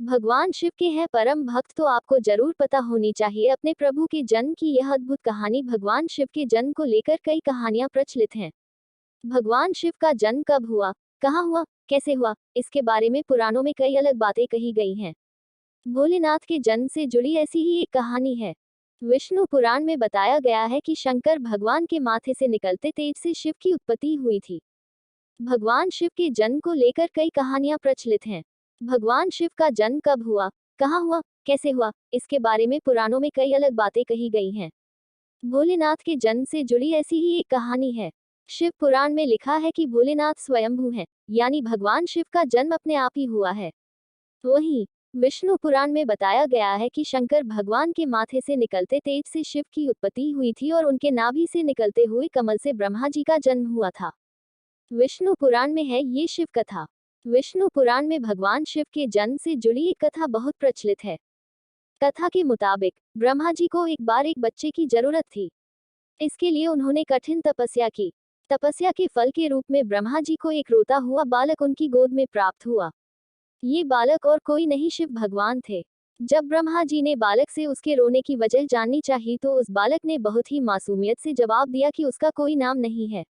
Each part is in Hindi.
भगवान शिव के हैं परम भक्त तो आपको जरूर पता होनी चाहिए अपने प्रभु के जन्म की यह अद्भुत कहानी। भगवान शिव के जन्म को लेकर कई कहानियां प्रचलित हैं। भगवान शिव का जन्म कब हुआ, कहाँ हुआ, कैसे हुआ, इसके बारे में पुराणों में कई अलग बातें कही गई हैं। भोलेनाथ के जन्म से जुड़ी ऐसी ही एक कहानी है। विष्णु पुराण में बताया गया है कि शंकर भगवान के माथे से निकलते तेज से शिव की उत्पत्ति हुई थी। भगवान शिव के जन्म को लेकर कई कहानियां प्रचलित हैं। भगवान शिव का जन्म कब हुआ, कहाँ हुआ, कैसे हुआ, इसके बारे में पुराणों में कई अलग बातें कही गई हैं। भोलेनाथ के जन्म से जुड़ी ऐसी ही एक कहानी है। शिव पुराण में लिखा है कि भोलेनाथ स्वयंभू हैं, यानी भगवान शिव का जन्म अपने आप ही हुआ है। वहीं विष्णु पुराण में बताया गया है कि शंकर भगवान के माथे से निकलते तेज से शिव की उत्पत्ति हुई थी और उनके नाभि से निकलते हुए कमल से ब्रह्मा जी का जन्म हुआ था। विष्णु पुराण में है ये शिव कथा। विष्णु पुराण में भगवान शिव के जन्म से जुड़ी एक कथा बहुत प्रचलित है। कथा के मुताबिक ब्रह्मा जी को एक बार एक बच्चे की जरूरत थी। इसके लिए उन्होंने कठिन तपस्या की। तपस्या के फल के रूप में ब्रह्मा जी को एक रोता हुआ बालक उनकी गोद में प्राप्त हुआ। ये बालक और कोई नहीं शिव भगवान थे। जब ब्रह्मा जी ने बालक से उसके रोने की वजह जाननी चाहिए तो उस बालक ने बहुत ही मासूमियत से जवाब दिया कि उसका कोई नाम नहीं है,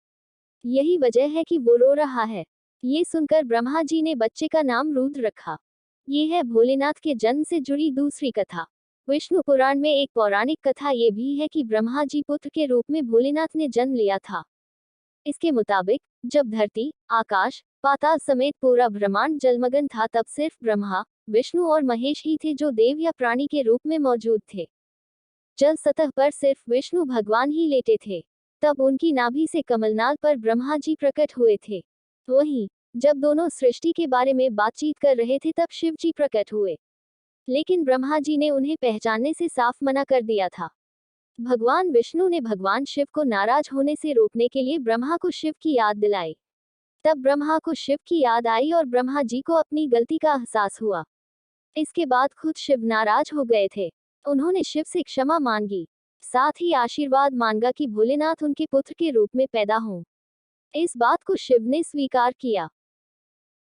यही वजह है कि वो रो रहा है। ये सुनकर ब्रह्मा जी ने बच्चे का नाम रुद्र रखा। ये है भोलेनाथ के जन्म से जुड़ी दूसरी कथा। विष्णु पुराण में एक पौराणिक कथा ये भी है कि ब्रह्मा जी पुत्र के रूप में भोलेनाथ ने जन्म लिया था। इसके मुताबिक जब धरती, आकाश, पाताल समेत पूरा ब्रह्मांड जलमग्न था तब सिर्फ ब्रह्मा, विष्णु और महेश ही थे जो देव या प्राणी के रूप में मौजूद थे। जल सतह पर सिर्फ विष्णु भगवान ही लेटे थे। तब उनकी नाभि से कमलनाल पर ब्रह्मा जी प्रकट हुए थे। वहीं जब दोनों सृष्टि के बारे में बातचीत कर रहे थे तब शिव जी प्रकट हुए, लेकिन ब्रह्मा जी ने उन्हें पहचानने से साफ मना कर दिया था। भगवान विष्णु ने भगवान शिव को नाराज होने से रोकने के लिए ब्रह्मा को शिव की याद दिलाई। तब ब्रह्मा को शिव की याद आई और ब्रह्मा जी को अपनी गलती का एहसास हुआ। इसके बाद खुद शिव नाराज हो गए थे। उन्होंने शिव से क्षमा मांगी, साथ ही आशीर्वाद मांगा कि भोलेनाथ उनके पुत्र के रूप में पैदा हों। इस बात को शिव ने स्वीकार किया।